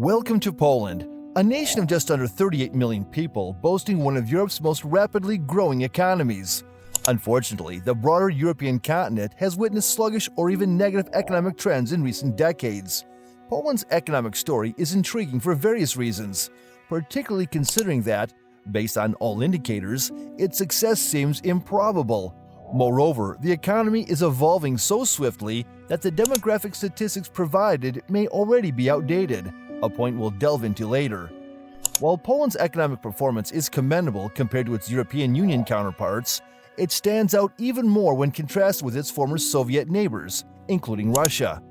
Welcome to Poland, a nation of just under 38 million people boasting one of Europe's most rapidly growing economies. Unfortunately, the broader European continent has witnessed sluggish or even negative economic trends in recent decades. Poland's economic story is intriguing for various reasons, particularly considering that, based on all indicators, its success seems improbable. Moreover, the economy is evolving so swiftly that the demographic statistics provided may already be outdated, a point we'll delve into later. While Poland's economic performance is commendable compared to its European Union counterparts, it stands out even more when contrasted with its former Soviet neighbors, including Russia.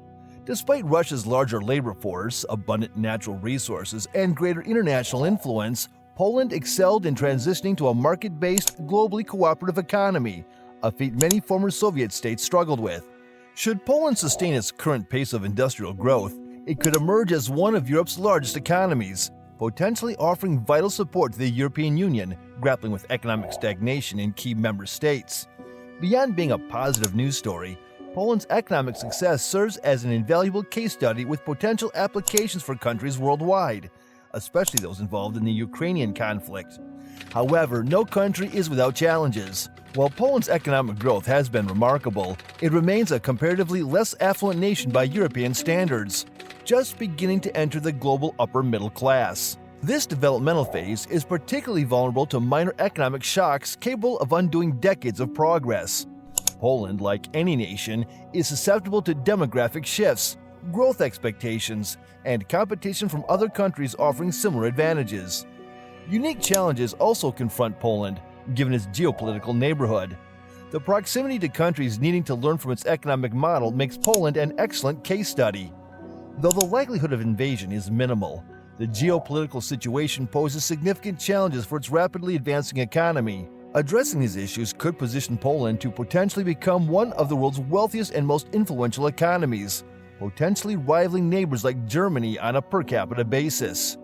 Despite Russia's larger labor force, abundant natural resources, and greater international influence, Poland excelled in transitioning to a market-based, globally cooperative economy, a feat many former Soviet states struggled with. Should Poland sustain its current pace of industrial growth, it could emerge as one of Europe's largest economies, potentially offering vital support to the European Union grappling with economic stagnation in key member states. Beyond being a positive news story, Poland's economic success serves as an invaluable case study with potential applications for countries worldwide, especially those involved in the Ukrainian conflict. However, no country is without challenges. While Poland's economic growth has been remarkable, it remains a comparatively less affluent nation by European standards, just beginning to enter the global upper middle class. This developmental phase is particularly vulnerable to minor economic shocks capable of undoing decades of progress. Poland, like any nation, is susceptible to demographic shifts, growth expectations, and competition from other countries offering similar advantages. Unique challenges also confront Poland, given its geopolitical neighborhood. The proximity to countries needing to learn from its economic model makes Poland an excellent case study. Though the likelihood of invasion is minimal, the geopolitical situation poses significant challenges for its rapidly advancing economy. Addressing these issues could position Poland to potentially become one of the world's wealthiest and most influential economies, potentially rivaling neighbors like Germany on a per capita basis.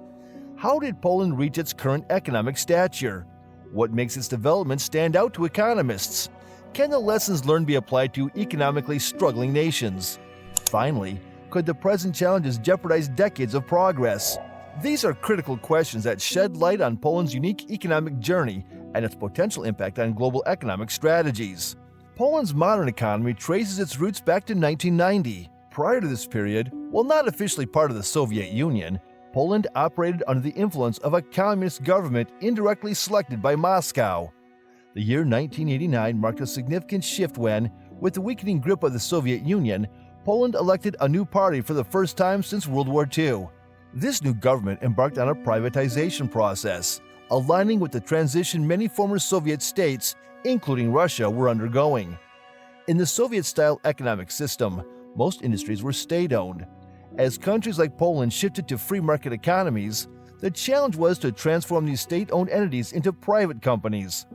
How did Poland reach its current economic stature? What makes its development stand out to economists? Can the lessons learned be applied to economically struggling nations? Finally, could the present challenges jeopardize decades of progress? These are critical questions that shed light on Poland's unique economic journey and its potential impact on global economic strategies. Poland's modern economy traces its roots back to 1990. Prior to this period, while not officially part of the Soviet Union, Poland operated under the influence of a communist government indirectly selected by Moscow. The year 1989 marked a significant shift when, with the weakening grip of the Soviet Union, Poland elected a new party for the first time since World War II. This new government embarked on a privatization process, aligning with the transition many former Soviet states, including Russia, were undergoing. In the Soviet-style economic system, most industries were state-owned. As countries like Poland shifted to free market economies, the challenge was to transform these state-owned entities into private companies.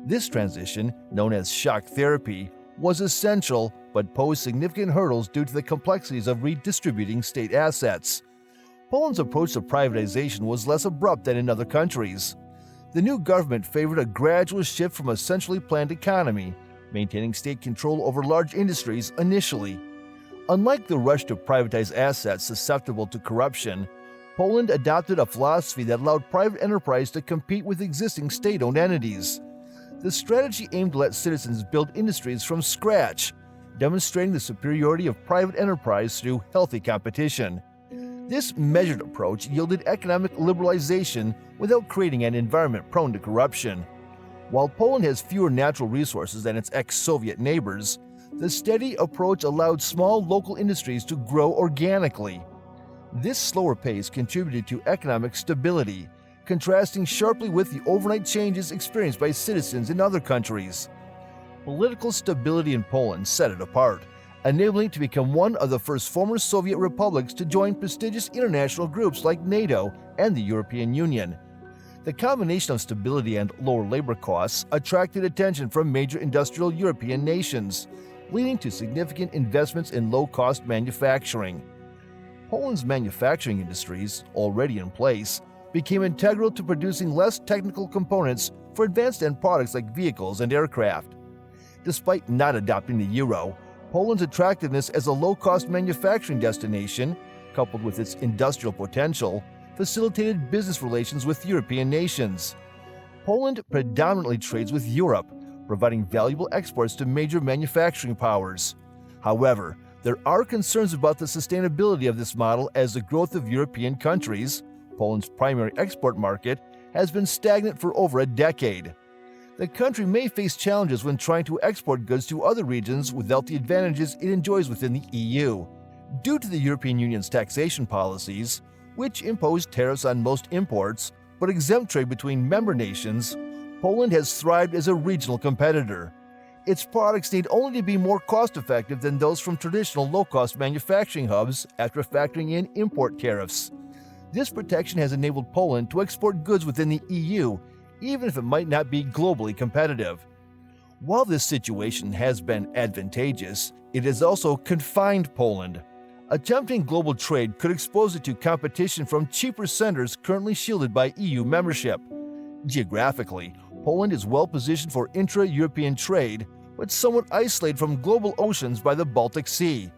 This transition, known as shock therapy, was essential but posed significant hurdles due to the complexities of redistributing state assets. Poland's approach to privatization was less abrupt than in other countries. The new government favored a gradual shift from a centrally planned economy, maintaining state control over large industries initially. Unlike the rush to privatize assets susceptible to corruption, Poland adopted a philosophy that allowed private enterprise to compete with existing state-owned entities. The strategy aimed to let citizens build industries from scratch, demonstrating the superiority of private enterprise through healthy competition. This measured approach yielded economic liberalization without creating an environment prone to corruption. While Poland has fewer natural resources than its ex-Soviet neighbors, the steady approach allowed small local industries to grow organically. This slower pace contributed to economic stability, contrasting sharply with the overnight changes experienced by citizens in other countries. Political stability in Poland set it apart, enabling it to become one of the first former Soviet republics to join prestigious international groups like NATO and the European Union. The combination of stability and lower labor costs attracted attention from major industrial European nations, leading to significant investments in low-cost manufacturing. Poland's manufacturing industries, already in place, became integral to producing less technical components for advanced end products like vehicles and aircraft. Despite not adopting the euro, Poland's attractiveness as a low-cost manufacturing destination, coupled with its industrial potential, facilitated business relations with European nations. Poland predominantly trades with Europe, providing valuable exports to major manufacturing powers. However, there are concerns about the sustainability of this model as the growth of European countries, Poland's primary export market, has been stagnant for over a decade. The country may face challenges when trying to export goods to other regions without the advantages it enjoys within the EU. Due to the European Union's taxation policies, which impose tariffs on most imports but exempt trade between member nations, Poland has thrived as a regional competitor. Its products need only to be more cost-effective than those from traditional low-cost manufacturing hubs after factoring in import tariffs. This protection has enabled Poland to export goods within the EU, even if it might not be globally competitive. While this situation has been advantageous, it has also confined Poland. Attempting global trade could expose it to competition from cheaper centers currently shielded by EU membership. Geographically, Poland is well positioned for intra-European trade, but somewhat isolated from global oceans by the Baltic Sea.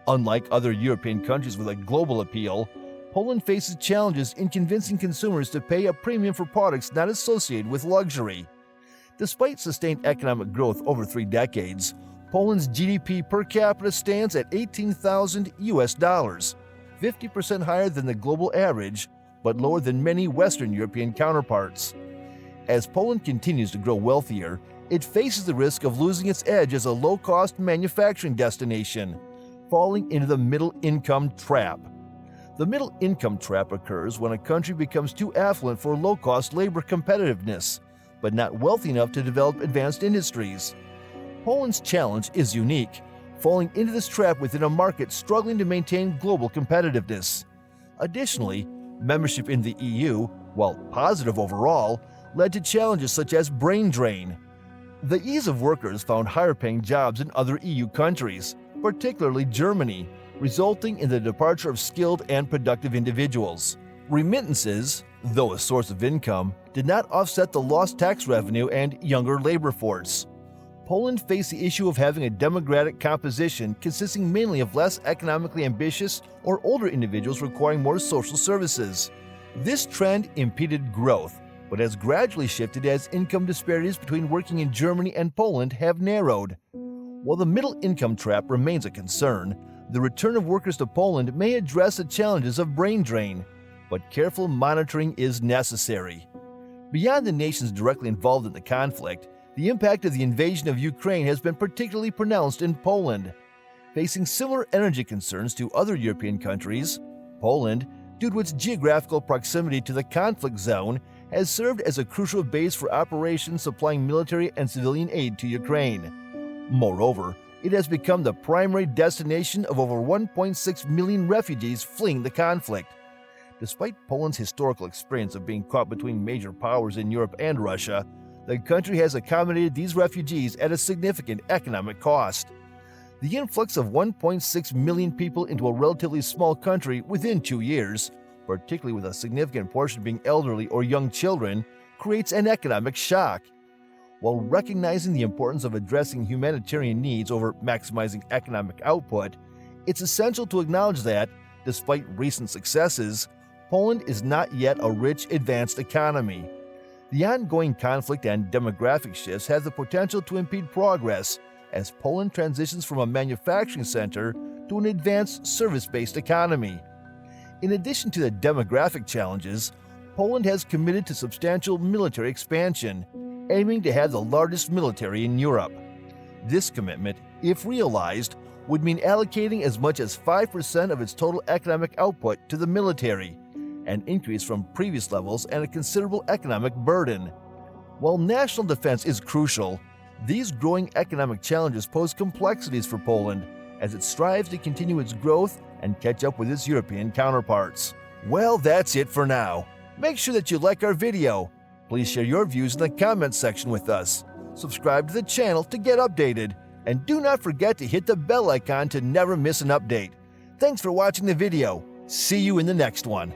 Unlike other European countries with a global appeal, Poland faces challenges in convincing consumers to pay a premium for products not associated with luxury. Despite sustained economic growth over 3 decades, Poland's GDP per capita stands at $18,000 US, 50% higher than the global average, but lower than many Western European counterparts. As Poland continues to grow wealthier, it faces the risk of losing its edge as a low-cost manufacturing destination, falling into the middle-income trap. The middle-income trap occurs when a country becomes too affluent for low-cost labor competitiveness, but not wealthy enough to develop advanced industries. Poland's challenge is unique, falling into this trap within a market struggling to maintain global competitiveness. Additionally, membership in the EU, while positive overall, led to challenges such as brain drain. The ease of workers found higher-paying jobs in other EU countries, particularly Germany, resulting in the departure of skilled and productive individuals. Remittances, though a source of income, did not offset the lost tax revenue and younger labor force. Poland faced the issue of having a demographic composition consisting mainly of less economically ambitious or older individuals requiring more social services. This trend impeded growth, but has gradually shifted as income disparities between working in Germany and Poland have narrowed. While the middle-income trap remains a concern, the return of workers to Poland may address the challenges of brain drain, but careful monitoring is necessary. Beyond the nations directly involved in the conflict, the impact of the invasion of Ukraine has been particularly pronounced in Poland. Facing similar energy concerns to other European countries, Poland, due to its geographical proximity to the conflict zone, has served as a crucial base for operations supplying military and civilian aid to Ukraine. Moreover, it has become the primary destination of over 1.6 million refugees fleeing the conflict. Despite Poland's historical experience of being caught between major powers in Europe and Russia, the country has accommodated these refugees at a significant economic cost. The influx of 1.6 million people into a relatively small country within 2 years, particularly with a significant portion being elderly or young children, creates an economic shock. While recognizing the importance of addressing humanitarian needs over maximizing economic output, it's essential to acknowledge that, despite recent successes, Poland is not yet a rich, advanced economy. The ongoing conflict and demographic shifts have the potential to impede progress as Poland transitions from a manufacturing center to an advanced service-based economy. In addition to the demographic challenges, Poland has committed to substantial military expansion, aiming to have the largest military in Europe. This commitment, if realized, would mean allocating as much as 5% of its total economic output to the military, an increase from previous levels and a considerable economic burden. While national defense is crucial, these growing economic challenges pose complexities for Poland as it strives to continue its growth and catch up with its European counterparts. Well, that's it for now. Make sure that you like our video. Please share your views in the comments section with us. Subscribe to the channel to get updated, and do not forget to hit the bell icon to never miss an update. Thanks for watching the video. See you in the next one.